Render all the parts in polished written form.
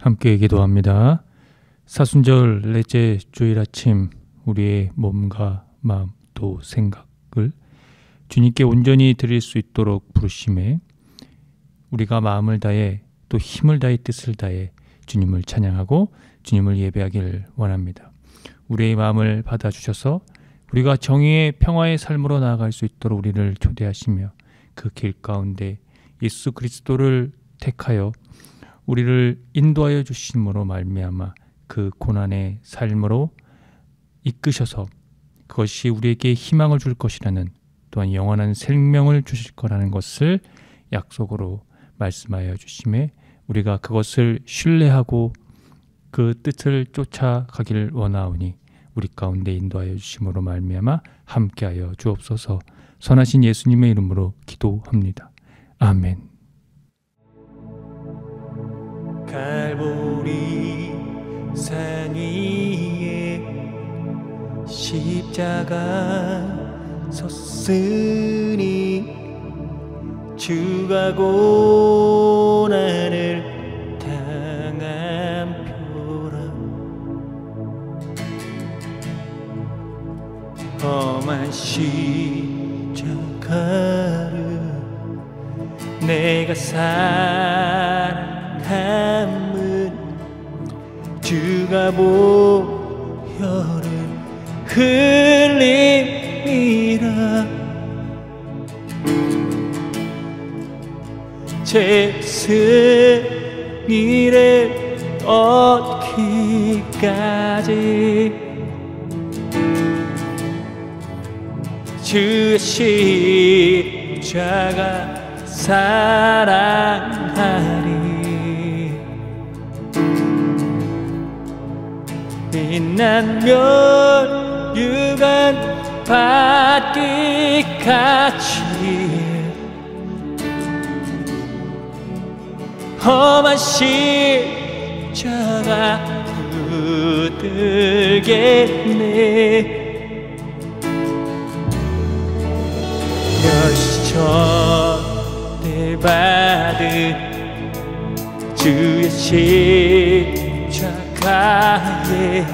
함께 기도합니다. 사순절 넷째 주일 아침 우리의 몸과 마음 또 생각을 주님께 온전히 드릴 수 있도록 부르심에 우리가 마음을 다해 또 힘을 다해 뜻을 다해 주님을 찬양하고 주님을 예배하기를 원합니다. 우리의 마음을 받아주셔서 우리가 정의의 평화의 삶으로 나아갈 수 있도록 우리를 초대하시며 그 길 가운데 예수 그리스도를 택하여 우리를 인도하여 주심으로 말미암아 그 고난의 삶으로 이끄셔서 그것이 우리에게 희망을 줄 것이라는 또한 영원한 생명을 주실 거라는 것을 약속으로 말씀하여 주심에 우리가 그것을 신뢰하고 그 뜻을 쫓아가기를 원하오니 우리 가운데 인도하여 주심으로 말미암아 함께하여 주옵소서. 선하신 예수님의 이름으로 기도합니다. 아멘. 갈보리 산 위에 십자가 섰으니 주가 고난을 당한 표라. 험한 십자가를 내가 사랑함은 주가 보혈을 흘림이라. 제 승리를 얻기까지 주의 십자가 사랑하리. 빛난 멸류관 받기같이 험한 십자가 붙들겠네. 멸시전을 받은 주의 십자가에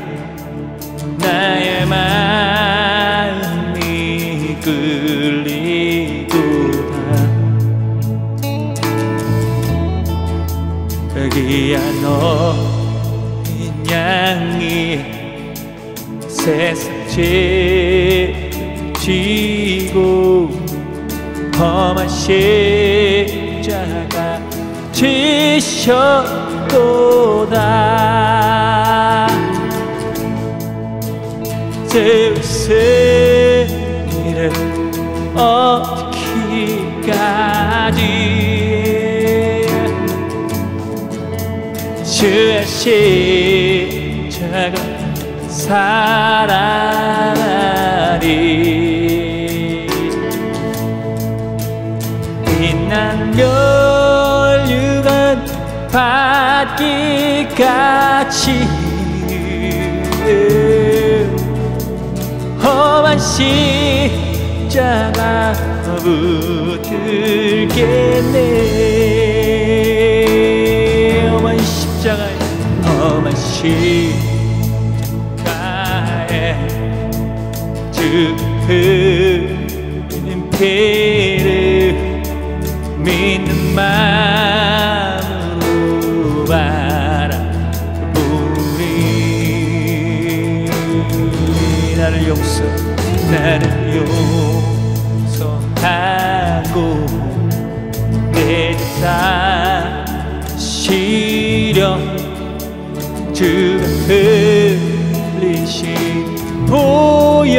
나의 마음이 끌리도다. 귀한 어린 양이 세상 죄를 지고 험한 십자가 지셨도다. 제우스의 이름 얻기까지 주의 십자가 사랑하리. 빛난 멸류관 받기같이 험한 십자가 붙들겠네. 험한 십자가에 주 흘린 피를 믿는 마음으로 바라보리. 나를 용서하고 내 사시려 주가 흘리신 보혈이라.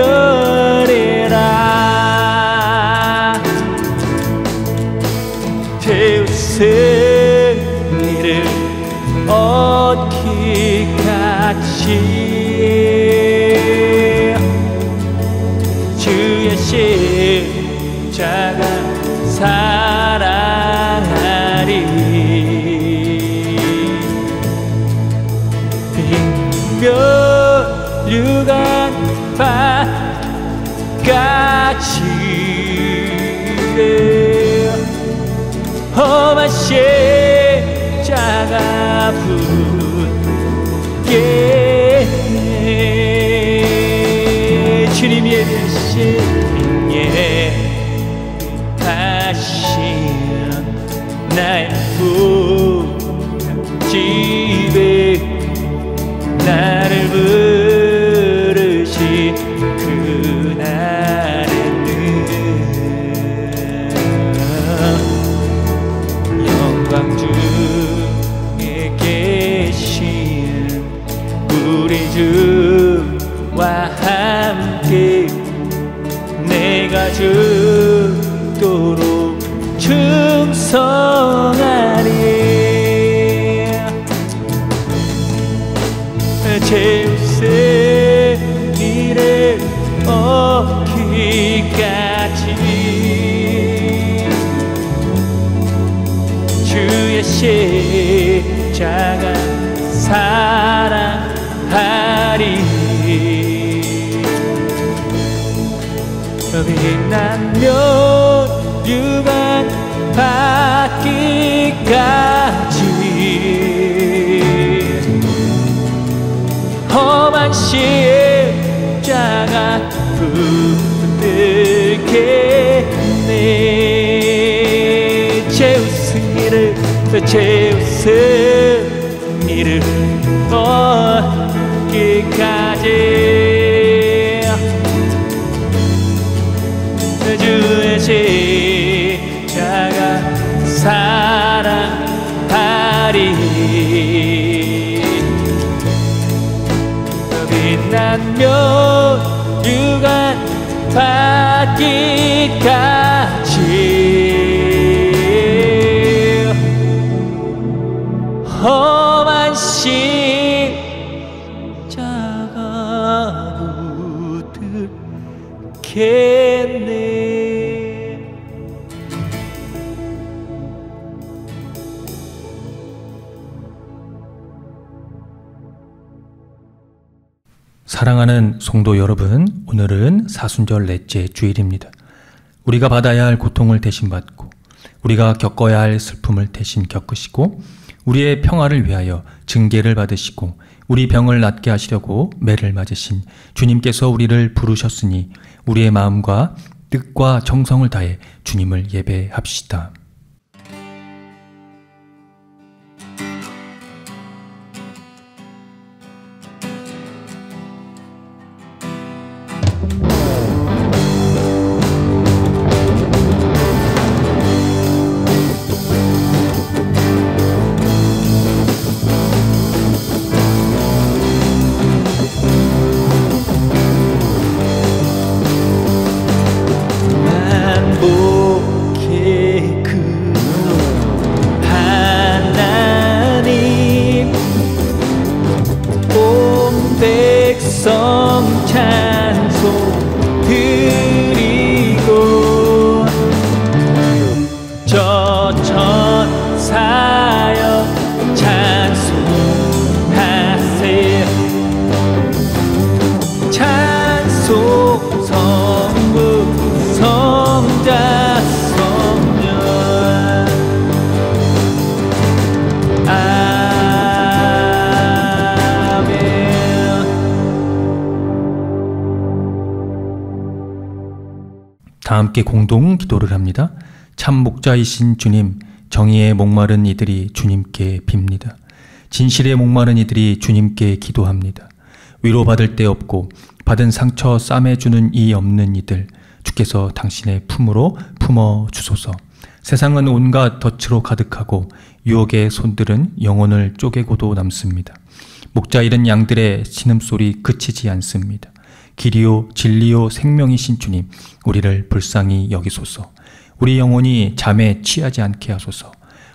승리를 얻기같이 주의 십자가 사랑하리. 멸류관 받같이 험한 십자가 주시겠네. 주님이 예배하시네. 다시는 나의 집에 나를 부르시 그날에는 영광 중에 계신 우리 주와 함께 내가 죽도록 충성하리. 제우스의 일을 얻기까지 주의 십자가 사랑하리. 빛나면 유관 받기까지 험한 십자가 붙들겠네. 제우스 일을 얻기까지 주의 십자가 사랑하리. 빛나면 유관 받기까지 험한 십자가 붙들겠네. 사랑하는 성도 여러분, 오늘은 사순절 넷째 주일입니다. 우리가 받아야 할 고통을 대신 받고 우리가 겪어야 할 슬픔을 대신 겪으시고 우리의 평화를 위하여 징계를 받으시고 우리 병을 낫게 하시려고 매를 맞으신 주님께서 우리를 부르셨으니 우리의 마음과 뜻과 정성을 다해 주님을 예배합시다. 찬송 드리고 저 천사여 찬송하세요. 찬송 성부 성자 성녀 다 함께 공동 기도를 합니다. 참 목자이신 주님, 정의에 목마른 이들이 주님께 빕니다. 진실에 목마른 이들이 주님께 기도합니다. 위로받을 데 없고 받은 상처 싸매주는 이 없는 이들, 주께서 당신의 품으로 품어주소서. 세상은 온갖 덫으로 가득하고 유혹의 손들은 영혼을 쪼개고도 남습니다. 목자 잃은 양들의 신음소리 그치지 않습니다. 길이요 진리요 생명이신 주님, 우리를 불쌍히 여기소서. 우리 영혼이 잠에 취하지 않게 하소서.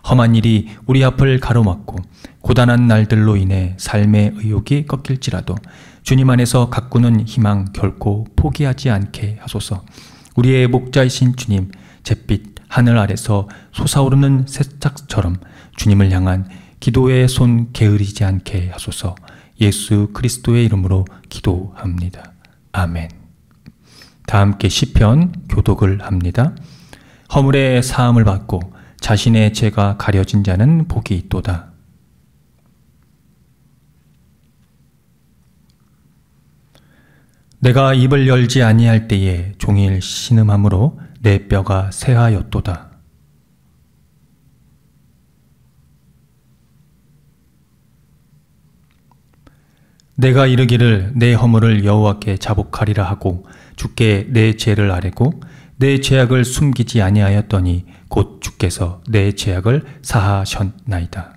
험한 일이 우리 앞을 가로막고 고단한 날들로 인해 삶의 의욕이 꺾일지라도 주님 안에서 가꾸는 희망 결코 포기하지 않게 하소서. 우리의 목자이신 주님, 잿빛 하늘 아래서 솟아오르는 새싹처럼 주님을 향한 기도의 손 게으르지 않게 하소서. 예수 그리스도의 이름으로 기도합니다. 아멘. 다 함께 시편 교독을 합니다. 허물의 사함을 받고 자신의 죄가 가려진 자는 복이 있도다. 내가 입을 열지 아니할 때에 종일 신음함으로 내 뼈가 새하였도다. 내가 이르기를 내 허물을 여호와께 자복하리라 하고 주께 내 죄를 아뢰고 내 죄악을 숨기지 아니하였더니 곧 주께서 내 죄악을 사하셨나이다.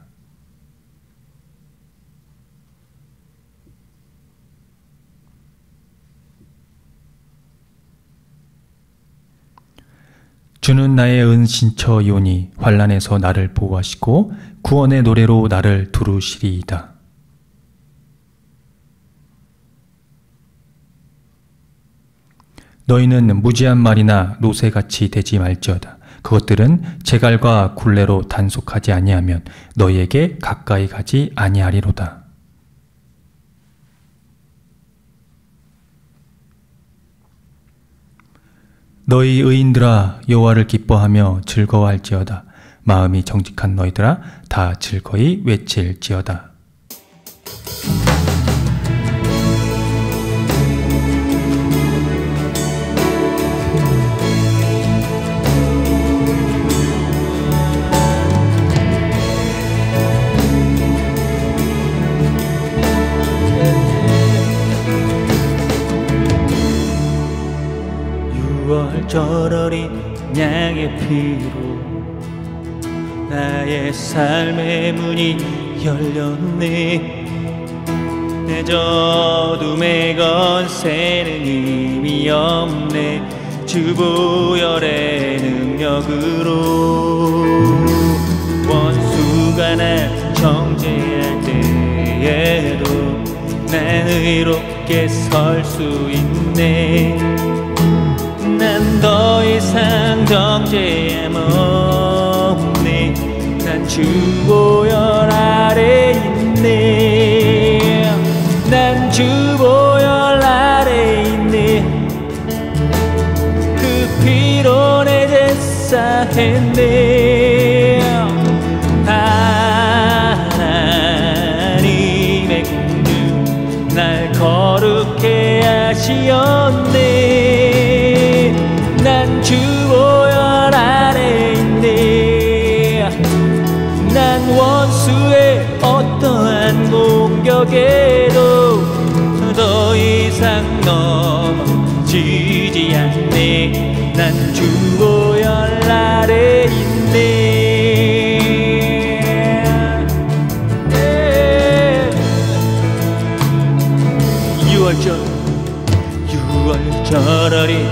주는 나의 은신처이오니 환난에서 나를 보호하시고 구원의 노래로 나를 두루시리이다. 너희는 무지한 말이나 노새같이 되지 말지어다. 그것들은 재갈과 굴레로 단속하지 아니하면 너희에게 가까이 가지 아니하리로다. 너희 의인들아 여호와를 기뻐하며 즐거워할지어다. 마음이 정직한 너희들아 다 즐거이 외칠지어다. 6월절 어린 양의 피로 나의 삶의 문이 열렸네. 내 어둠의 건세는 힘이 없네. 주 보혈의 능력으로 원수가 날 정죄할 때에도 난 의롭게 설 수 있네. 난 더 이상 정죄함 없네. 난 주 보혈 아래 있네. 난 주 보혈 아래 있네. 그 피로 내 죄 사했네. 하나님의 긍휼 날 거룩해 하시었네. 난 주 보혈 아래 있네. 난 원수의 어떠한 공격에도 더 이상 넘어지지 않네. 난 주 보혈 아래 있네. 6월절 어린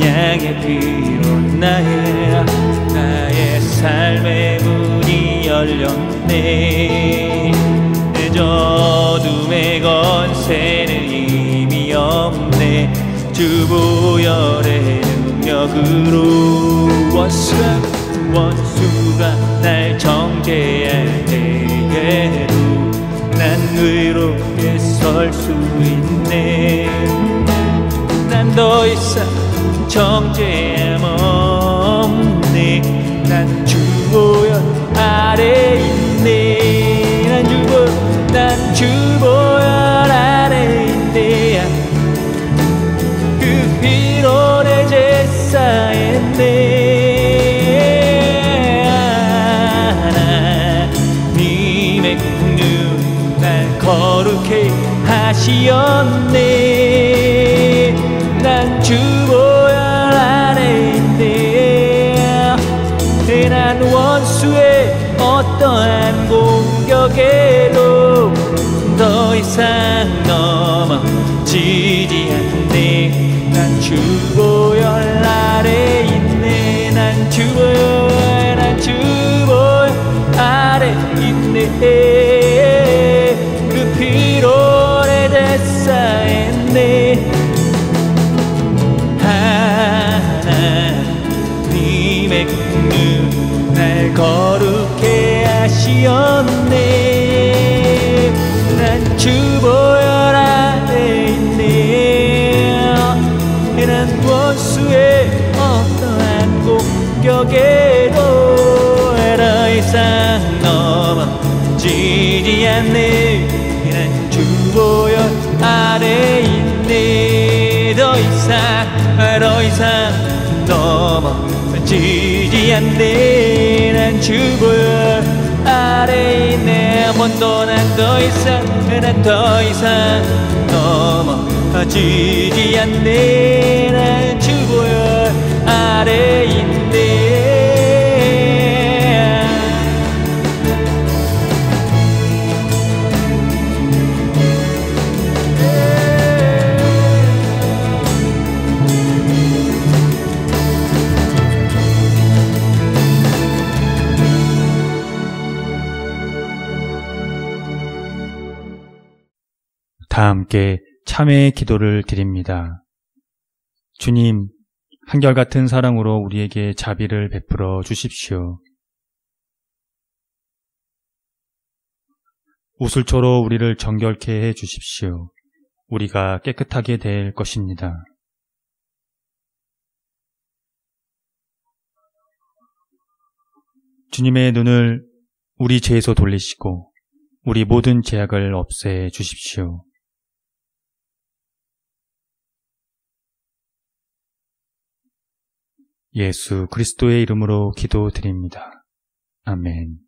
양의 피로 나의 삶의 문이 열렸네. 내 어둠의 건세는 힘이 없네. 주 보혈의 능력으로 원수가 날 정죄할 때에도 난 의롭게 설 수 있네. 난 더 이상 정죄함 없네. 난 주 보혈 아래 있네. 난 주 보혈 아래 있네. 그 피로 내 죄 사했네. 하나님의 긍휼 날 거룩해 하시었네. 난 주 보혈 아래 있네. 난 원수의 어떠한 공격에도 더 이상 넘어지지 않네. 난 주 보혈 아래 있네. 난 주 보혈 아래 있네. 그 피로 내 죄 사했네. 하나님의 긍휼 날 거룩해 하시었네. 난 주 보혈 아래 있네. 난 원수의 어떠한 공격에도 더 이상 넘어지지 않네. 난 주 보혈 아래 있네. 이상 넘어지지 않네. 난 주 보혈 아래 있네. 먼저 난 더 이상 넘어지지 않네. 난 주 보혈 아래 있네. 다 함께 참회의 기도를 드립니다. 주님, 한결같은 사랑으로 우리에게 자비를 베풀어 주십시오. 우슬초로 우리를 정결케 해 주십시오. 우리가 깨끗하게 될 것입니다. 주님의 눈을 우리 죄에서 돌리시고 우리 모든 죄악을 없애 주십시오. 예수 그리스도의 이름으로 기도드립니다. 아멘.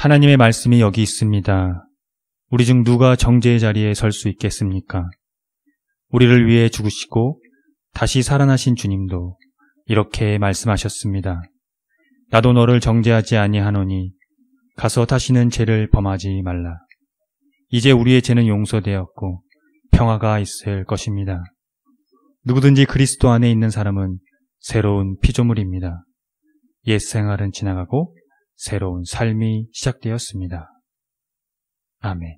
하나님의 말씀이 여기 있습니다. 우리 중 누가 정죄의 자리에 설 수 있겠습니까? 우리를 위해 죽으시고 다시 살아나신 주님도 이렇게 말씀하셨습니다. 나도 너를 정죄하지 아니하노니 가서 다시는 죄를 범하지 말라. 이제 우리의 죄는 용서되었고 평화가 있을 것입니다. 누구든지 그리스도 안에 있는 사람은 새로운 피조물입니다. 옛 생활은 지나가고 새로운 삶이 시작되었습니다. 아멘.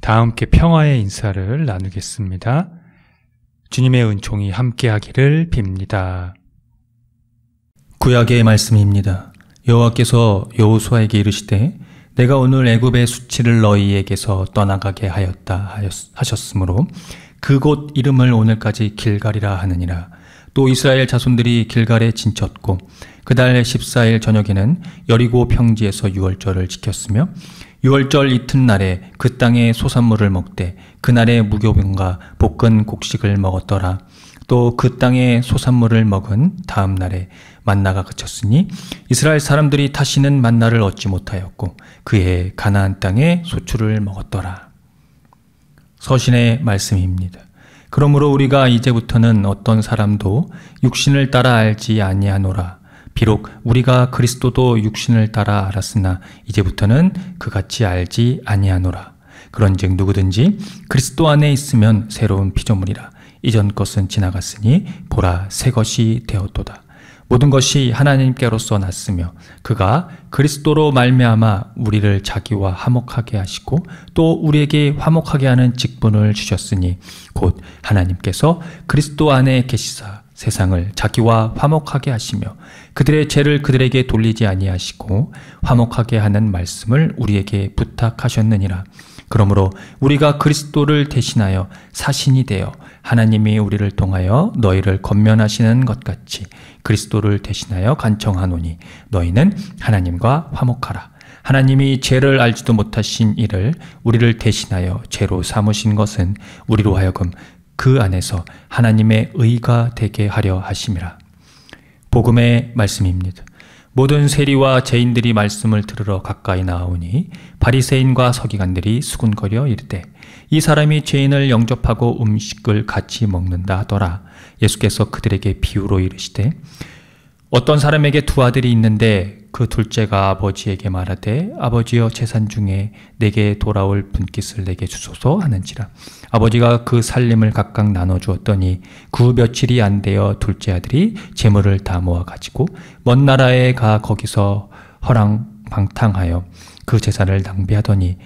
다 함께 평화의 인사를 나누겠습니다. 주님의 은총이 함께하기를 빕니다. 구약의 말씀입니다. 여호와께서 여호수아에게 이르시되 내가 오늘 애굽의 수치를 너희에게서 떠나가게 하였다 하셨으므로 그곳 이름을 오늘까지 길갈이라 하느니라. 또 이스라엘 자손들이 길갈에 진쳤고 그달 14일 저녁에는 여리고 평지에서 유월절을 지켰으며 유월절 이튿날에 그 땅의 소산물을 먹되 그날에 무교병과 볶은 곡식을 먹었더라. 또 그 땅의 소산물을 먹은 다음 날에 만나가 그쳤으니 이스라엘 사람들이 다시는 만나를 얻지 못하였고 그해 가나안 땅에 소출을 먹었더라. 서신의 말씀입니다. 그러므로 우리가 이제부터는 어떤 사람도 육신을 따라 알지 아니하노라. 비록 우리가 그리스도도 육신을 따라 알았으나 이제부터는 그같이 알지 아니하노라. 그런즉 누구든지 그리스도 안에 있으면 새로운 피조물이라. 이전 것은 지나갔으니 보라 새 것이 되었도다. 모든 것이 하나님께로서 났으며 그가 그리스도로 말미암아 우리를 자기와 화목하게 하시고 또 우리에게 화목하게 하는 직분을 주셨으니 곧 하나님께서 그리스도 안에 계시사 세상을 자기와 화목하게 하시며 그들의 죄를 그들에게 돌리지 아니하시고 화목하게 하는 말씀을 우리에게 부탁하셨느니라. 그러므로 우리가 그리스도를 대신하여 사신이 되어 하나님이 우리를 통하여 너희를 권면하시는 것 같이 그리스도를 대신하여 간청하노니 너희는 하나님과 화목하라. 하나님이 죄를 알지도 못하신 이를 우리를 대신하여 죄로 삼으신 것은 우리로 하여금 그 안에서 하나님의 의가 되게 하려 하심이라. 복음의 말씀입니다. 모든 세리와 죄인들이 말씀을 들으러 가까이 나오니 바리새인과 서기관들이 수군거려 이르되 이 사람이 죄인을 영접하고 음식을 같이 먹는다 하더라. 예수께서 그들에게 비유로 이르시되 어떤 사람에게 두 아들이 있는데 그 둘째가 아버지에게 말하되 아버지여 재산 중에 내게 돌아올 분깃을 내게 주소서 하는지라. 아버지가 그 살림을 각각 나눠 주었더니 그 며칠이 안 되어 둘째 아들이 재물을 다 모아 가지고 먼 나라에 가 거기서 허랑방탕하여 그 재산을 낭비하더니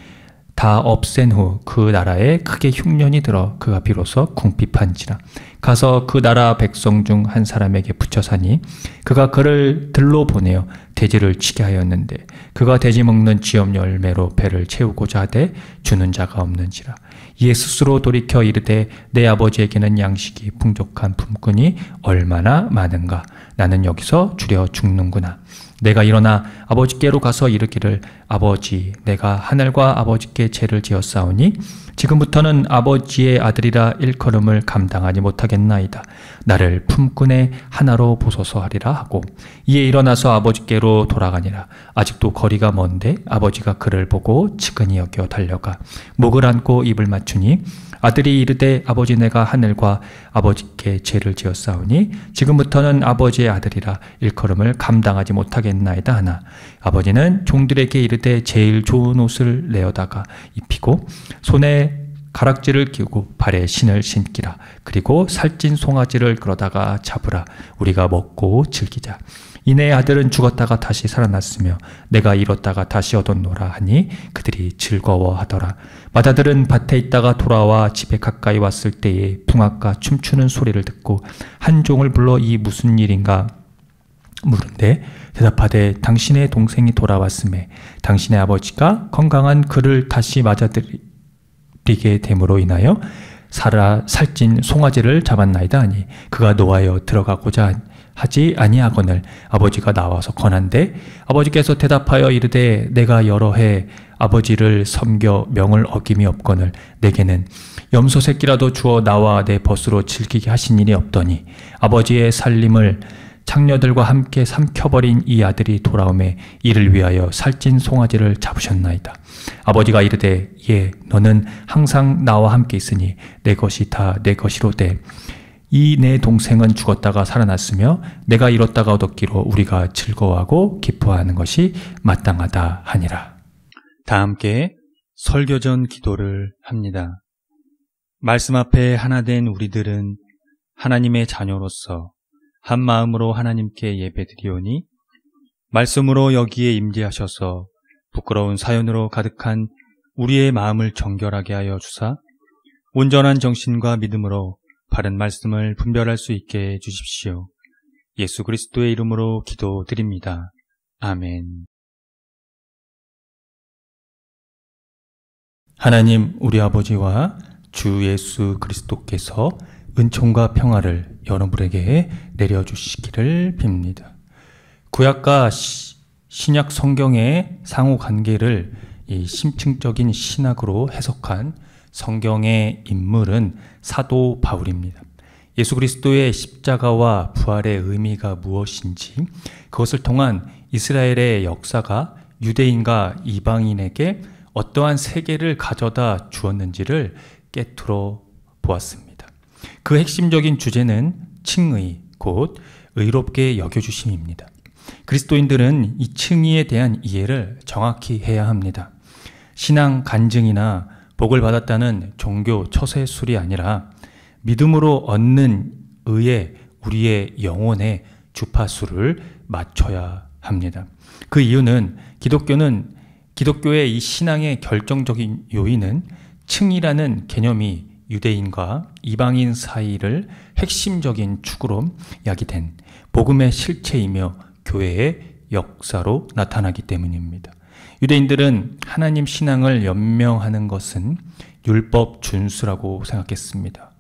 다 없앤 후 그 나라에 크게 흉년이 들어 그가 비로소 궁핍한지라. 가서 그 나라 백성 중 한 사람에게 붙여 사니 그가 그를 들로 보내어 돼지를 치게 하였는데 그가 돼지 먹는 쥐염 열매로 배를 채우고자 하되 주는 자가 없는지라. 이에 스스로 돌이켜 이르되 내 아버지에게는 양식이 풍족한 품꾼이 얼마나 많은가. 나는 여기서 주려 죽는구나. 내가 일어나 아버지께로 가서 이르기를 아버지 내가 하늘과 아버지께 죄를 지었사오니 지금부터는 아버지의 아들이라 일컬음을 감당하지 못하겠나이다. 나를 품꾼의 하나로 보소서 하리라 하고 이에 일어나서 아버지께로 돌아가니라. 아직도 거리가 먼데 아버지가 그를 보고 측은히 여겨 달려가 목을 안고 입을 맞추니 아들이 이르되 아버지 내가 하늘과 아버지께 죄를 지었사오니 지금부터는 아버지의 아들이라 일컬음을 감당하지 못하겠나이다 하나 아버지는 종들에게 이르되 제일 좋은 옷을 내어다가 입히고 손에 가락지를 끼우고 발에 신을 신기라. 그리고 살찐 송아지를 끌어다가 잡으라. 우리가 먹고 즐기자. 이내 아들은 죽었다가 다시 살아났으며 내가 잃었다가 다시 얻었노라 하니 그들이 즐거워하더라. 맏아들은 밭에 있다가 돌아와 집에 가까이 왔을 때에 풍악과 춤추는 소리를 듣고 한 종을 불러 이 무슨 일인가 물은데 대답하되 당신의 동생이 돌아왔음에 당신의 아버지가 건강한 그를 다시 맞아들이게 됨으로 인하여 살찐 송아지를 잡았나이다 하니 그가 노하여 들어가고자 하지 아니하거늘 아버지가 나와서 권한대 아버지께서 대답하여 이르되 내가 여러 해 아버지를 섬겨 명을 어김이 없거늘 내게는 염소 새끼라도 주어 나와 내 벗으로 즐기게 하신 일이 없더니 아버지의 살림을 장녀들과 함께 삼켜버린 이 아들이 돌아오매 이를 위하여 살찐 송아지를 잡으셨나이다. 아버지가 이르되 예 너는 항상 나와 함께 있으니 내 것이 다 내 것이로되 이 내 동생은 죽었다가 살아났으며 내가 잃었다가 얻었기로 우리가 즐거워하고 기뻐하는 것이 마땅하다 하니라. 다 함께 설교전 기도를 합니다. 말씀 앞에 하나 된 우리들은 하나님의 자녀로서 한 마음으로 하나님께 예배드리오니 말씀으로 여기에 임재하셔서 부끄러운 사연으로 가득한 우리의 마음을 정결하게 하여 주사 온전한 정신과 믿음으로 바른 말씀을 분별할 수 있게 해주십시오. 예수 그리스도의 이름으로 기도드립니다. 아멘. 하나님 우리 아버지와 주 예수 그리스도께서 은총과 평화를 여러분에게 내려주시기를 빕니다. 구약과 신약 성경의 상호관계를 이 심층적인 신학으로 해석한 성경의 인물은 사도 바울입니다. 예수 그리스도의 십자가와 부활의 의미가 무엇인지 그것을 통한 이스라엘의 역사가 유대인과 이방인에게 어떠한 세계를 가져다 주었는지를 깨트려 보았습니다. 그 핵심적인 주제는 칭의, 곧 의롭게 여겨주심입니다. 그리스도인들은 이 칭의에 대한 이해를 정확히 해야 합니다. 신앙 간증이나 복을 받았다는 종교 처세술이 아니라 믿음으로 얻는 의에 우리의 영혼의 주파수를 맞춰야 합니다. 그 이유는 기독교의 이 신앙의 결정적인 요인은 칭의라는 개념이 유대인과 이방인 사이를 핵심적인 축으로 야기된 복음의 실체이며 교회의 역사로 나타나기 때문입니다. 유대인들은 하나님 신앙을 연명하는 것은 율법 준수라고 생각했습니다.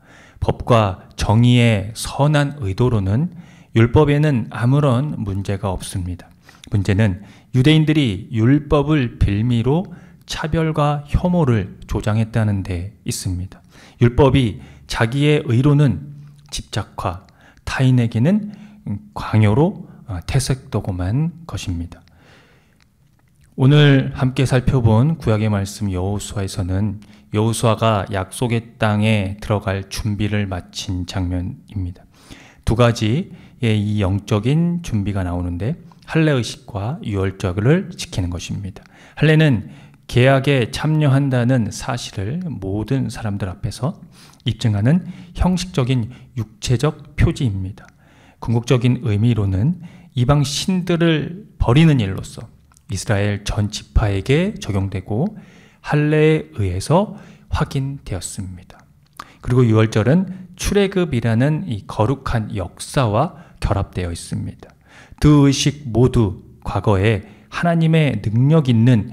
법과 정의의 선한 의도로는 율법에는 아무런 문제가 없습니다. 문제는 유대인들이 율법을 빌미로 차별과 혐오를 조장했다는 데 있습니다. 율법이 자기의 의로는 집착화, 타인에게는 광요로 퇴색되고만 것입니다. 오늘 함께 살펴본 구약의 말씀 여호수아에서는 여호수아가 약속의 땅에 들어갈 준비를 마친 장면입니다. 두 가지의 이 영적인 준비가 나오는데 할례의식과 유월절을 지키는 것입니다. 할례는 계약에 참여한다는 사실을 모든 사람들 앞에서 입증하는 형식적인 육체적 표지입니다. 궁극적인 의미로는 이방 신들을 버리는 일로서 이스라엘 전 지파에게 적용되고 할례에 의해서 확인되었습니다. 그리고 유월절은 출애굽이라는 이 거룩한 역사와 결합되어 있습니다. 두 의식 모두 과거에 하나님의 능력 있는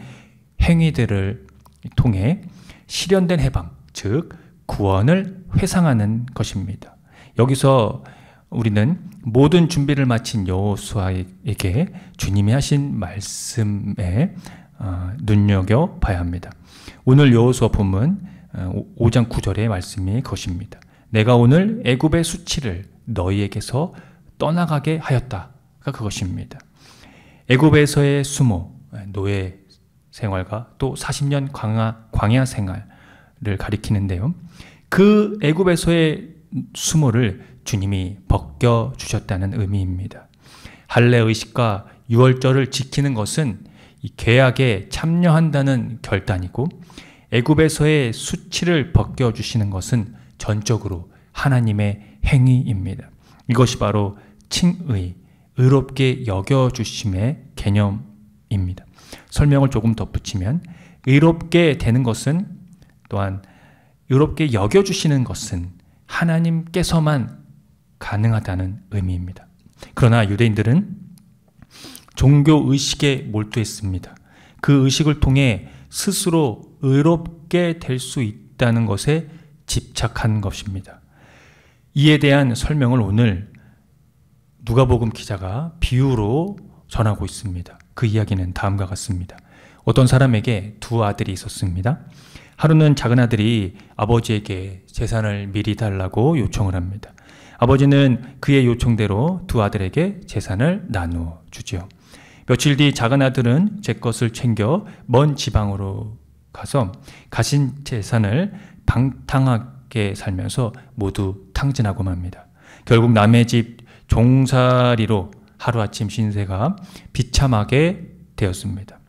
행위들을 통해 실현된 해방, 즉 구원을 회상하는 것입니다. 여기서 우리는 모든 준비를 마친 여호수아에게 주님이 하신 말씀에 눈여겨봐야 합니다. 오늘 여호수아 본문 5장 9절의 말씀이 그것입니다. 내가 오늘 애굽의 수치를 너희에게서 떠나가게 하였다가 그것입니다. 애굽에서의 수모, 노예 생활과 또 40년 광야 생활을 가리키는데요. 그 애굽에서의 수모를 주님이 벗겨주셨다는 의미입니다. 할례의식과 유월절을 지키는 것은 이 계약에 참여한다는 결단이고 애굽에서의 수치를 벗겨주시는 것은 전적으로 하나님의 행위입니다. 이것이 바로 칭의, 의롭게 여겨주심의 개념입니다. 설명을 조금 덧붙이면 의롭게 되는 것은 또한 의롭게 여겨주시는 것은 하나님께서만 가능하다는 의미입니다. 그러나 유대인들은 종교의식에 몰두했습니다. 그 의식을 통해 스스로 의롭게 될 수 있다는 것에 집착한 것입니다. 이에 대한 설명을 오늘 누가복음 기자가 비유로 전하고 있습니다. 그 이야기는 다음과 같습니다. 어떤 사람에게 두 아들이 있었습니다. 하루는 작은 아들이 아버지에게 재산을 미리 달라고 요청을 합니다. 아버지는 그의 요청대로 두 아들에게 재산을 나누어 주죠. 며칠 뒤 작은 아들은 제 것을 챙겨 먼 지방으로 가서 가신 재산을 방탕하게 살면서 모두 탕진하고 맙니다. 결국 남의 집 종살이로 하루아침 신세가 비참하게 되었습니다.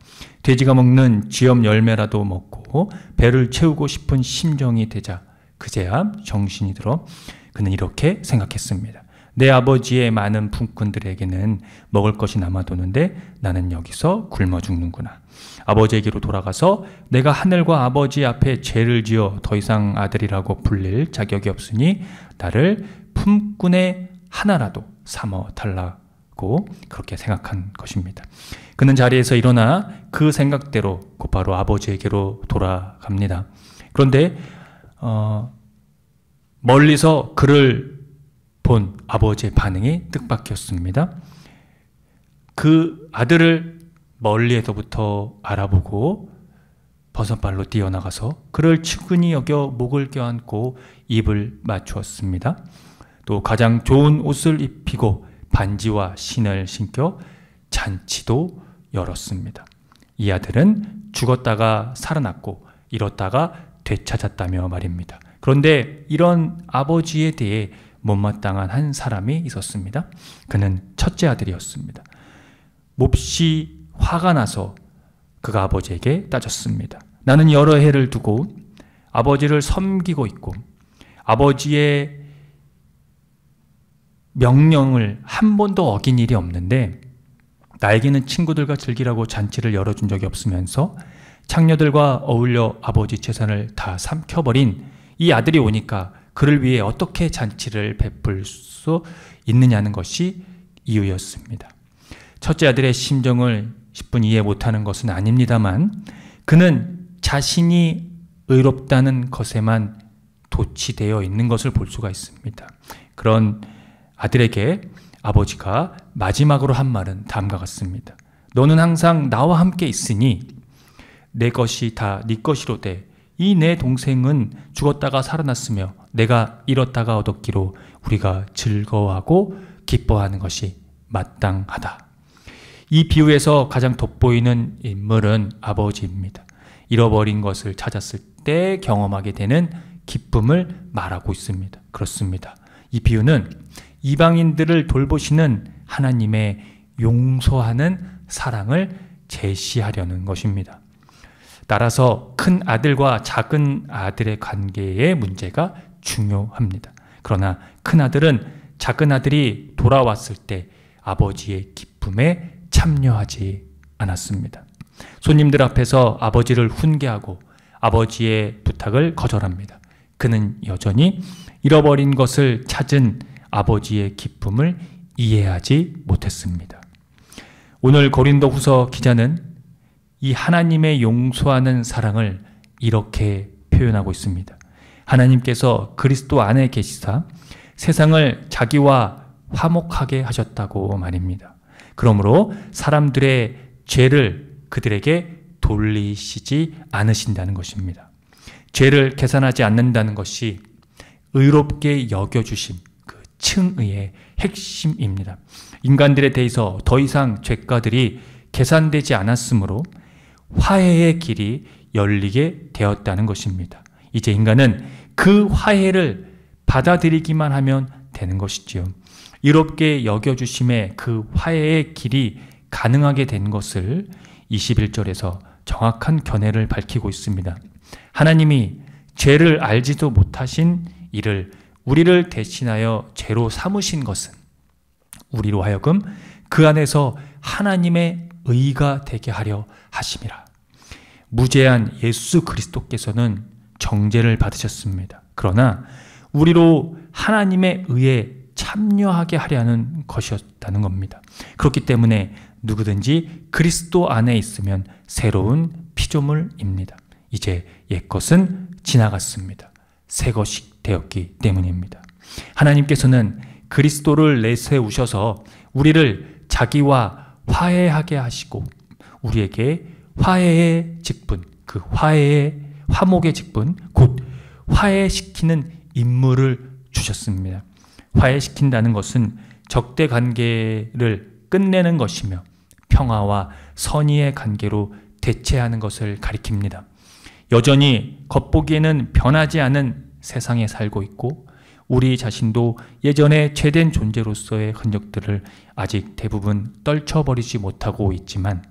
돼지가 먹는 쥐염 열매라도 먹고 배를 채우고 싶은 심정이 되자 그제야 정신이 들어 그는 이렇게 생각했습니다. 내 아버지의 많은 품꾼들에게는 먹을 것이 남아도는데 나는 여기서 굶어 죽는구나. 아버지에게로 돌아가서 내가 하늘과 아버지 앞에 죄를 지어 더 이상 아들이라고 불릴 자격이 없으니 나를 품꾼의 하나라도 삼어 달라고 그렇게 생각한 것입니다. 그는 자리에서 일어나 그 생각대로 곧바로 아버지에게로 돌아갑니다. 그런데 멀리서 그를 본 아버지의 반응이 뜻밖이었습니다. 그 아들을 멀리에서부터 알아보고 버선발로 뛰어나가서 그를 측은히 여겨 목을 껴안고 입을 맞추었습니다. 또 가장 좋은 옷을 입히고 반지와 신을 신겨 잔치도 열었습니다. 이 아들은 죽었다가 살아났고 잃었다가 되찾았다며 말입니다. 그런데 이런 아버지에 대해 못마땅한 한 사람이 있었습니다. 그는 첫째 아들이었습니다. 몹시 화가 나서 그가 아버지에게 따졌습니다. 나는 여러 해를 두고 아버지를 섬기고 있고 아버지의 명령을 한 번도 어긴 일이 없는데 나에게는 친구들과 즐기라고 잔치를 열어준 적이 없으면서 창녀들과 어울려 아버지 재산을 다 삼켜버린 이 아들이 오니까 그를 위해 어떻게 잔치를 베풀 수 있느냐는 것이 이유였습니다. 첫째 아들의 심정을 10분 이해 못하는 것은 아닙니다만 그는 자신이 의롭다는 것에만 도취되어 있는 것을 볼 수가 있습니다. 그런 아들에게 아버지가 마지막으로 한 말은 다음과 같습니다. 너는 항상 나와 함께 있으니 내 것이 다 네 것이로되 이 내 동생은 죽었다가 살아났으며 내가 잃었다가 얻었기로 우리가 즐거워하고 기뻐하는 것이 마땅하다. 이 비유에서 가장 돋보이는 인물은 아버지입니다. 잃어버린 것을 찾았을 때 경험하게 되는 기쁨을 말하고 있습니다. 그렇습니다. 이 비유는 이방인들을 돌보시는 하나님의 용서하는 사랑을 제시하려는 것입니다. 따라서 큰 아들과 작은 아들의 관계의 문제가 중요합니다. 그러나 큰 아들은 작은 아들이 돌아왔을 때 아버지의 기쁨에 참여하지 않았습니다. 손님들 앞에서 아버지를 훈계하고 아버지의 부탁을 거절합니다. 그는 여전히 잃어버린 것을 찾은 아버지의 기쁨을 이해하지 못했습니다. 오늘 고린도후서 기자는 이 하나님의 용서하는 사랑을 이렇게 표현하고 있습니다. 하나님께서 그리스도 안에 계시사 세상을 자기와 화목하게 하셨다고 말입니다. 그러므로 사람들의 죄를 그들에게 돌리시지 않으신다는 것입니다. 죄를 계산하지 않는다는 것이 의롭게 여겨주심, 그 칭의의 핵심입니다. 인간들에 대해서 더 이상 죄가들이 계산되지 않았으므로 화해의 길이 열리게 되었다는 것입니다. 이제 인간은 그 화해를 받아들이기만 하면 되는 것이지요. 이롭게 여겨주심의 그 화해의 길이 가능하게 된 것을 21절에서 정확한 견해를 밝히고 있습니다. 하나님이 죄를 알지도 못하신 이를 우리를 대신하여 죄로 삼으신 것은 우리로 하여금 그 안에서 하나님의 의가 되게 하려 하심이라. 무죄한 예수 그리스도께서는 정죄를 받으셨습니다. 그러나 우리로 하나님의 의에 참여하게 하려는 것이었다는 겁니다. 그렇기 때문에 누구든지 그리스도 안에 있으면 새로운 피조물입니다. 이제 옛것은 지나갔습니다. 새 것이 되었기 때문입니다. 하나님께서는 그리스도를 내세우셔서 우리를 자기와 화해하게 하시고 우리에게 화해의 직분, 그 화목의 직분, 곧 화해시키는 임무를 주셨습니다. 화해시킨다는 것은 적대 관계를 끝내는 것이며 평화와 선의의 관계로 대체하는 것을 가리킵니다. 여전히 겉보기에는 변하지 않은 세상에 살고 있고 우리 자신도 예전에 죄된 존재로서의 흔적들을 아직 대부분 떨쳐버리지 못하고 있지만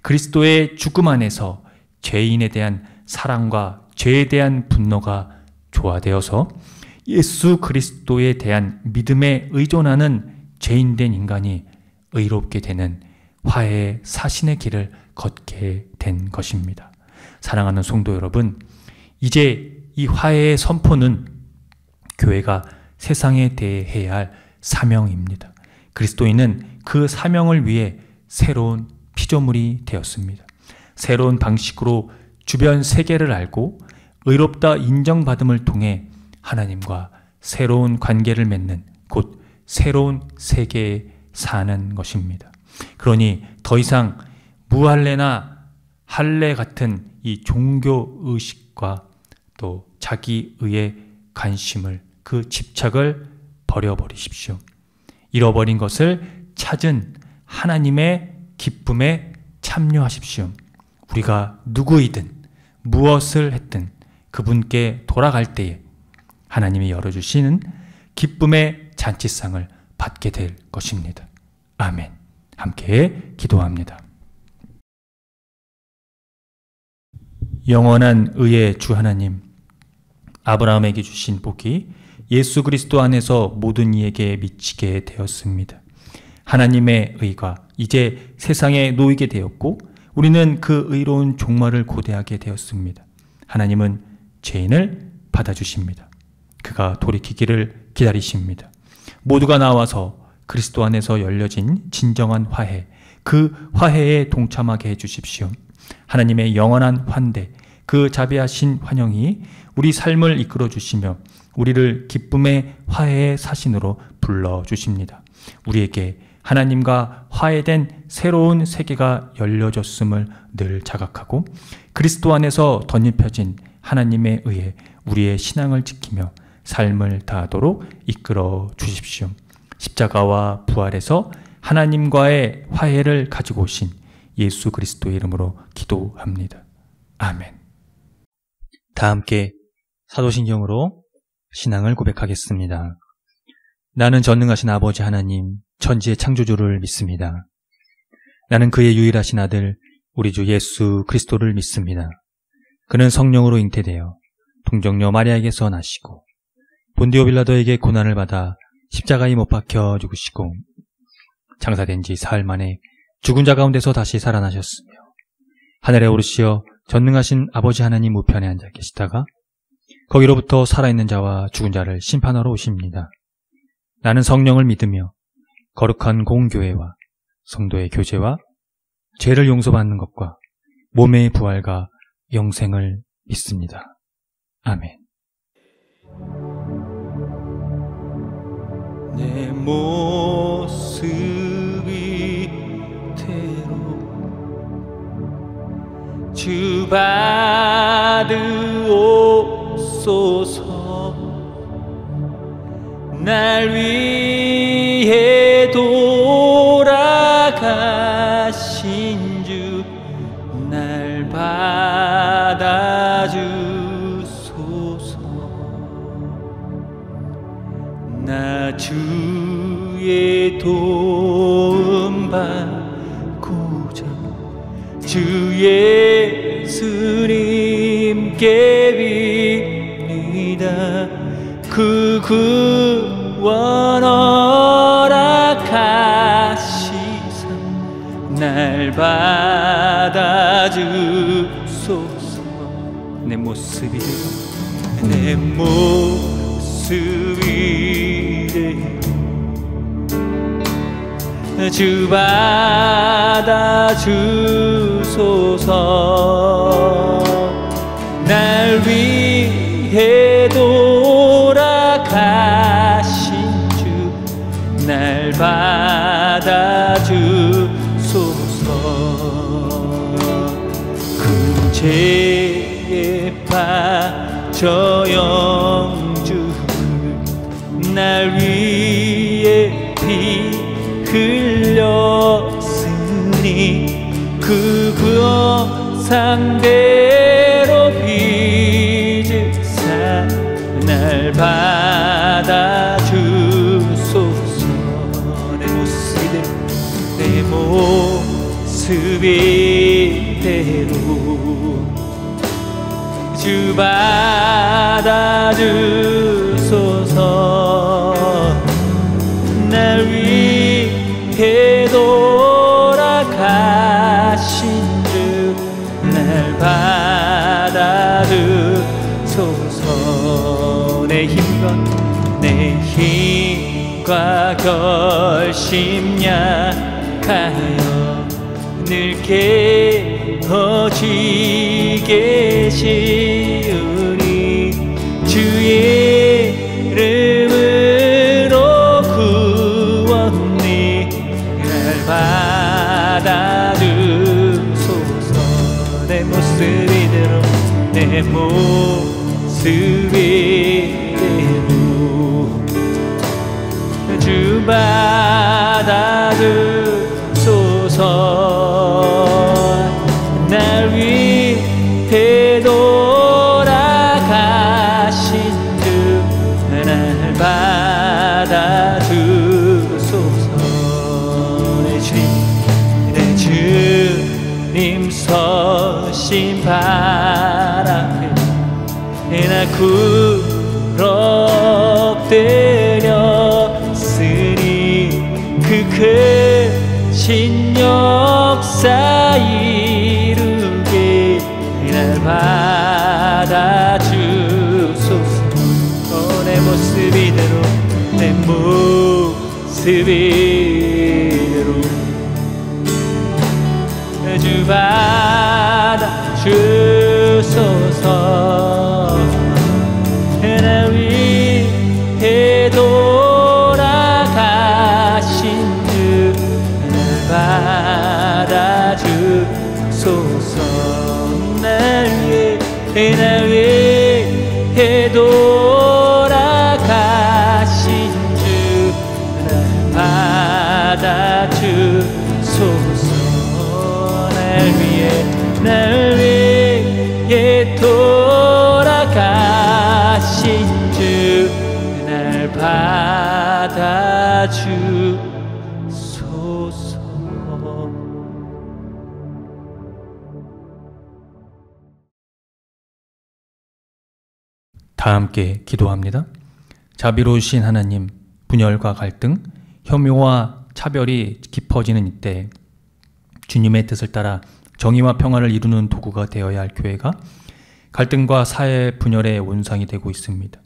그리스도의 죽음 안에서 죄인에 대한 사랑과 죄에 대한 분노가 조화되어서 예수 그리스도에 대한 믿음에 의존하는 죄인된 인간이 의롭게 되는 화해의 사신의 길을 걷게 된 것입니다. 사랑하는 성도 여러분, 이제 이 화해의 선포는 교회가 세상에 대해야 할 사명입니다. 그리스도인은 그 사명을 위해 새로운 피조물이 되었습니다. 새로운 방식으로 주변 세계를 알고 의롭다 인정받음을 통해 하나님과 새로운 관계를 맺는 곧 새로운 세계에 사는 것입니다. 그러니 더 이상 무할례나 할례 같은 이 종교 의식과 또 자기의의 관심을 그 집착을 버려버리십시오. 잃어버린 것을 찾은 하나님의 기쁨에 참여하십시오. 우리가 누구이든 무엇을 했든 그분께 돌아갈 때에 하나님이 열어주시는 기쁨의 잔치상을 받게 될 것입니다. 아멘. 함께 기도합니다. 영원한 의의 주 하나님, 아브라함에게 주신 복이 예수 그리스도 안에서 모든 이에게 미치게 되었습니다. 하나님의 의가 이제 세상에 놓이게 되었고 우리는 그 의로운 종말을 고대하게 되었습니다. 하나님은 죄인을 받아주십니다. 그가 돌이키기를 기다리십니다. 모두가 나와서 그리스도 안에서 열려진 진정한 화해, 그 화해에 동참하게 해주십시오. 하나님의 영원한 환대, 그 자비하신 환영이 우리 삶을 이끌어 주시며 우리를 기쁨의 화해의 사신으로 불러주십니다. 우리에게 하나님과 화해된 새로운 세계가 열려졌음을 늘 자각하고 그리스도 안에서 덧입혀진 하나님의 의에 우리의 신앙을 지키며 삶을 다하도록 이끌어 주십시오. 십자가와 부활에서 하나님과의 화해를 가지고 오신 예수 그리스도의 이름으로 기도합니다. 아멘. 다 함께 사도신경으로 신앙을 고백하겠습니다. 나는 전능하신 아버지 하나님, 천지의 창조주를 믿습니다. 나는 그의 유일하신 아들, 우리 주 예수 그리스도를 믿습니다. 그는 성령으로 잉태되어 동정녀 마리아에게서 나시고 본디오 빌라도에게 고난을 받아 십자가에 못 박혀 죽으시고 장사된 지 사흘 만에 죽은 자 가운데서 다시 살아나셨으며 하늘에 오르시어 전능하신 아버지 하나님 우편에 앉아 계시다가 거기로부터 살아있는 자와 죽은 자를 심판하러 오십니다. 나는 성령을 믿으며 거룩한 공교회와 성도의 교제와 죄를 용서받는 것과 몸의 부활과 영생을 믿습니다. 아멘. 내 모습 이대로 주 받으옵소서. 날 위해 돌아가신 주 날 받아주소서. 나 주의 도움 받고자 주 예수님께 빕니다. 그 구원 허락하시사 날 받아주소서. 내 모습 이대로 내 모습 이대로 주 받아주소서. 날 위해 돌아가신 주 날 받아주소서. 그 죄에 빠져 영주 날 위해 피 흘렸으니 그 구원상대로 빚으사 날 받아주소서. 내 모습 이대로 주 받아주소서. 날 위해 돌아가신 주 날 받아주소서. 내 힘과 결심 약하여 늘 깨어지게 시우니 주의 이름으로 구원이 날 받아주소서. 내 모습 이대로 내 모습 이대로 주 받아주소서. 날 위해 돌아가신 주 날 받아주소서. 내 주님 나 구럽되었으니 그 크신 역사 이루게 날 받아주소서. 내 모습 이대로 내 모습 이대로 주 받아주소서. 나 위해 돌아가신 주 날 받아주소서. 날 위해 돌아가신 주 날 받아주소서. 날 위해 돌아가신 주 날 받아주소서. 다 함께 기도합니다. 자비로우신 하나님, 분열과 갈등, 혐오와 차별이 깊어지는 이때 주님의 뜻을 따라 정의와 평화를 이루는 도구가 되어야 할 교회가 갈등과 사회 분열의 온상이 되고 있습니다.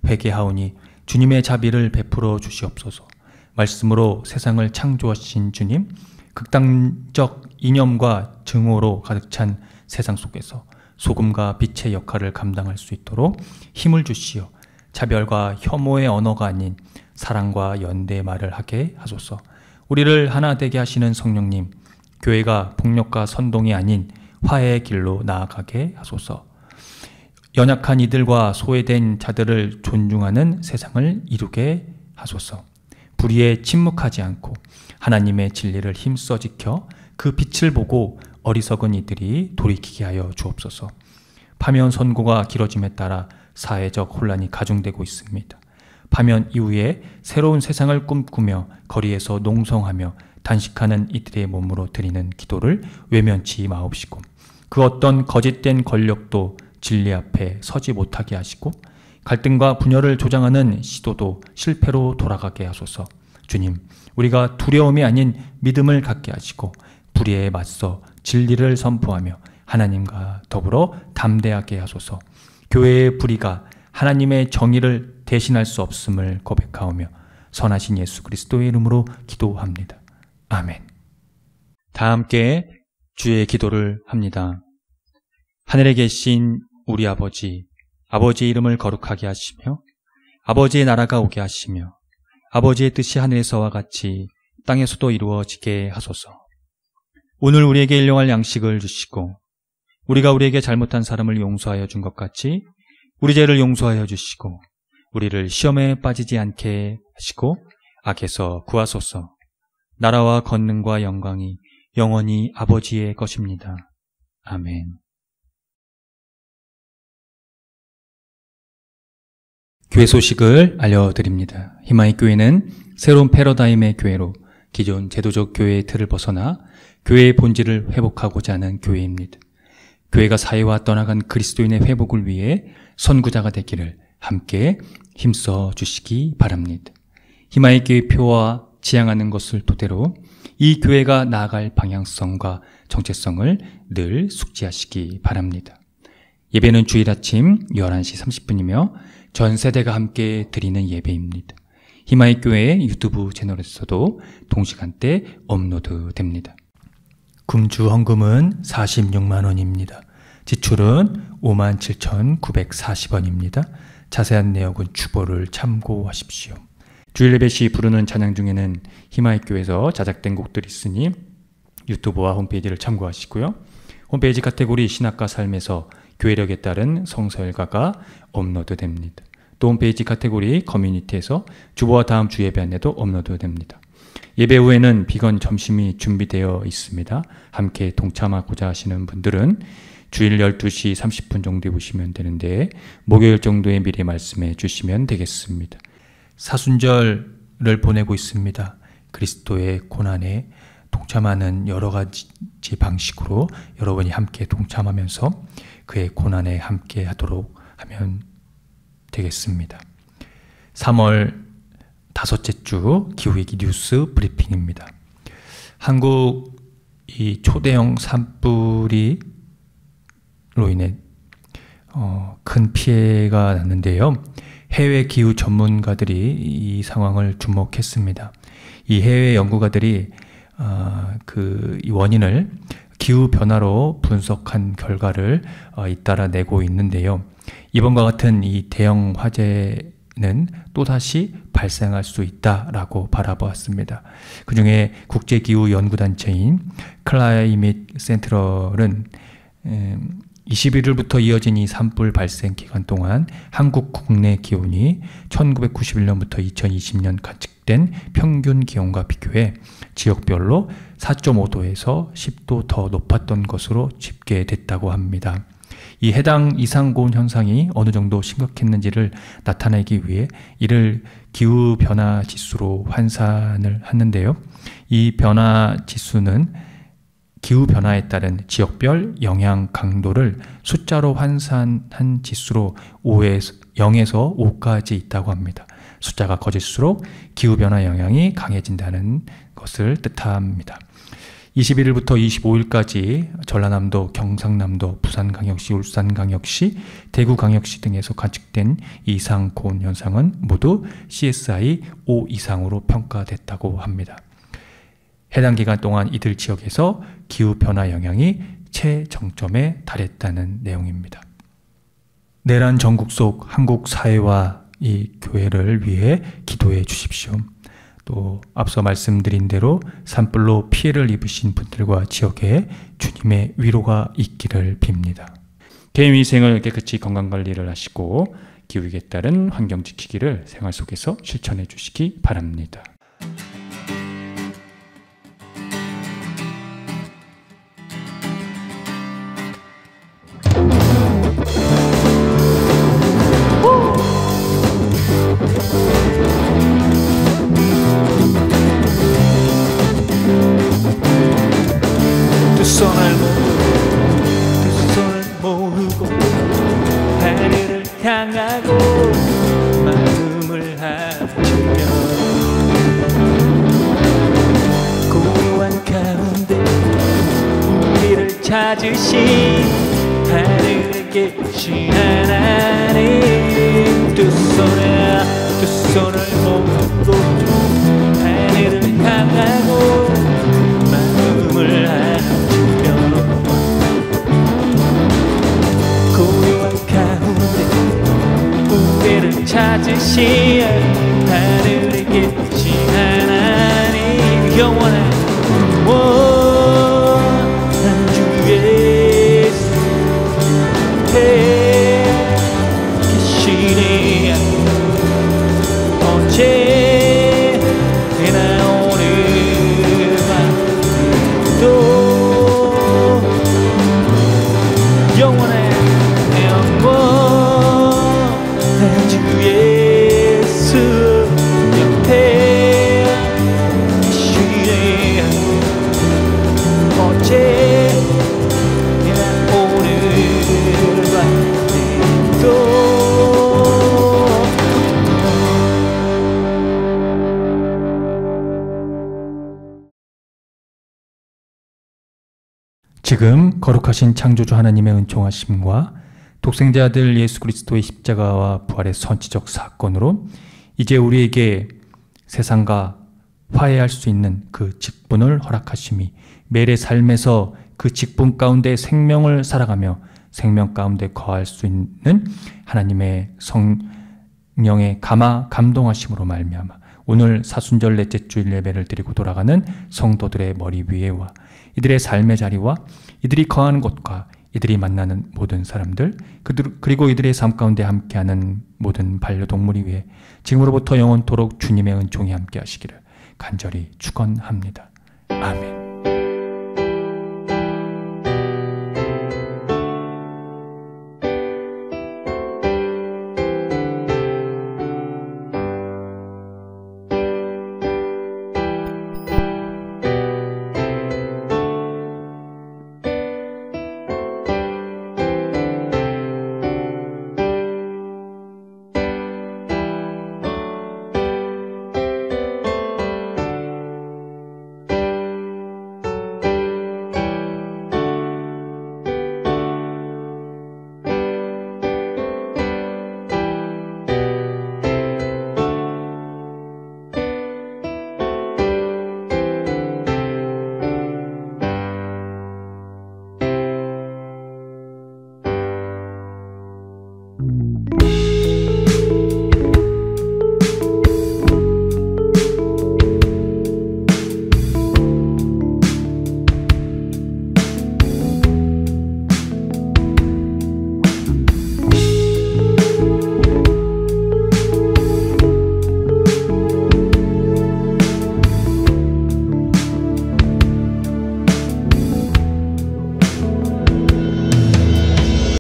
회개하오니 주님의 자비를 베풀어 주시옵소서. 말씀으로 세상을 창조하신 주님, 극단적 이념과 증오로 가득 찬 세상 속에서 소금과 빛의 역할을 감당할 수 있도록 힘을 주시어 차별과 혐오의 언어가 아닌 사랑과 연대의 말을 하게 하소서. 우리를 하나 되게 하시는 성령님, 교회가 폭력과 선동이 아닌 화해의 길로 나아가게 하소서. 연약한 이들과 소외된 자들을 존중하는 세상을 이루게 하소서. 불의에 침묵하지 않고 하나님의 진리를 힘써 지켜 그 빛을 보고 어리석은 이들이 돌이키게 하여 주옵소서. 파면 선고가 길어짐에 따라 사회적 혼란이 가중되고 있습니다. 파면 이후에 새로운 세상을 꿈꾸며 거리에서 농성하며 단식하는 이들의 몸으로 드리는 기도를 외면치 마옵시고, 그 어떤 거짓된 권력도 진리 앞에 서지 못하게 하시고, 갈등과 분열을 조장하는 시도도 실패로 돌아가게 하소서. 주님, 우리가 두려움이 아닌 믿음을 갖게 하시고 불의에 맞서 진리를 선포하며 하나님과 더불어 담대하게 하소서. 교회의 불의가 하나님의 정의를 대신할 수 없음을 고백하오며 선하신 예수 그리스도의 이름으로 기도합니다. 아멘. 다 함께 주의 기도를 합니다. 하늘에 계신 우리 아버지, 아버지의 이름을 거룩하게 하시며 아버지의 나라가 오게 하시며 아버지의 뜻이 하늘에서와 같이 땅에서도 이루어지게 하소서. 오늘 우리에게 일용할 양식을 주시고 우리가 우리에게 잘못한 사람을 용서하여 준 것 같이 우리 죄를 용서하여 주시고 우리를 시험에 빠지지 않게 하시고 악에서 구하소서. 나라와 권능과 영광이 영원히 아버지의 것입니다. 아멘. 교회 소식을 알려드립니다. 희망의 교회는 새로운 패러다임의 교회로 기존 제도적 교회의 틀을 벗어나 교회의 본질을 회복하고자 하는 교회입니다. 교회가 사회와 떠나간 그리스도인의 회복을 위해 선구자가 되기를 함께 힘써 주시기 바랍니다. 희망의 교회 표와 지향하는 것을 토대로 이 교회가 나아갈 방향성과 정체성을 늘 숙지하시기 바랍니다. 예배는 주일 아침 11시 30분이며 전 세대가 함께 드리는 예배입니다. 희망의 교회 유튜브 채널에서도 동시간대 업로드됩니다. 금주 헌금은 46만 원입니다. 지출은 57,940원입니다. 자세한 내역은 주보를 참고하십시오. 주일 예배 시 부르는 찬양 중에는 희망의 교회에서 자작된 곡들이 있으니 유튜브와 홈페이지를 참고하시고요. 홈페이지 카테고리 신학과 삶에서 교회력에 따른 성서일가가 업로드됩니다. 또 홈페이지 카테고리 커뮤니티에서 주보와 다음 주 예배 안내도 업로드됩니다. 예배 후에는 비건 점심이 준비되어 있습니다. 함께 동참하고자 하시는 분들은 주일 12시 30분 정도에 보시면 되는데 목요일 정도에 미리 말씀해 주시면 되겠습니다. 사순절을 보내고 있습니다. 그리스도의 고난에 동참하는 여러 가지 방식으로 여러분이 함께 동참하면서 그의 고난에 함께 하도록 하면 되겠습니다. 3월 5째 주 기후위기 뉴스 브리핑입니다. 한국 이 초대형 산불로 인해 큰 피해가 났는데요. 해외 기후 전문가들이 이 상황을 주목했습니다. 이 해외 연구가들이 이 원인을 기후 변화로 분석한 결과를 잇따라 내고 있는데요. 이번과 같은 이 대형 화재는 또다시 발생할 수 있다라고 바라보았습니다. 그 중에 국제기후연구단체인 클라이밋 센트럴은 21일부터 이어진 이 산불 발생 기간 동안 한국 국내 기온이 1991년부터 2020년 관측된 평균 기온과 비교해 지역별로 4.5도에서 10도 더 높았던 것으로 집계됐다고 합니다. 이 해당 이상고온 현상이 어느 정도 심각했는지를 나타내기 위해 이를 기후변화 지수로 환산을 했는데요. 이 변화 지수는 기후변화에 따른 지역별 영향 강도를 숫자로 환산한 지수로 0에서 5까지 있다고 합니다. 숫자가 커질수록 기후변화 영향이 강해진다는 것을 뜻합니다. 21일부터 25일까지 전라남도, 경상남도, 부산광역시, 울산광역시, 대구광역시 등에서 관측된 이상 고온 현상은 모두 CSI 5 이상으로 평가됐다고 합니다. 해당 기간 동안 이들 지역에서 기후변화 영향이 최정점에 달했다는 내용입니다. 내란 전국 속 한국 사회와 이 교회를 위해 기도해 주십시오. 또 앞서 말씀드린 대로 산불로 피해를 입으신 분들과 지역에 주님의 위로가 있기를 빕니다. 개인위생을 깨끗이 건강관리를 하시고 기후위기에 따른 환경 지키기를 생활 속에서 실천해 주시기 바랍니다. 두 손을 모으고 하늘을 향하고 마음을 합치며 고요한 가운데 우리를 찾으신 하늘에 계신 하나님 두 손을 모으고 하늘을 향하고 마음을 합치며 고요한 가운데 우리를 찾으신 하늘에 계신 하나님 영원한 주 예수 계시네 언제나 오늘 밤도 영원한 주 예수 옆에 계시네 언제나 오늘 밤도 지금 거룩하신 창조주 하나님의 은총하심과 독생자 아들 예수 그리스도의 십자가와 부활의 선지적 사건으로 이제 우리에게 세상과 화해할 수 있는 그 직분을 허락하심이 매일의 삶에서 그 직분 가운데 생명을 살아가며 생명 가운데 거할 수 있는 하나님의 성령의 감동하심으로 말미암아 오늘 사순절 넷째 주일 예배를 드리고 돌아가는 성도들의 머리 위에와 이들의 삶의 자리와 이들이 거하는 곳과 이들이 만나는 모든 사람들 그리고 이들의 삶 가운데 함께하는 모든 반려동물이 위해 지금으로부터 영원토록 주님의 은총이 함께 하시기를 간절히 축원합니다. 아멘.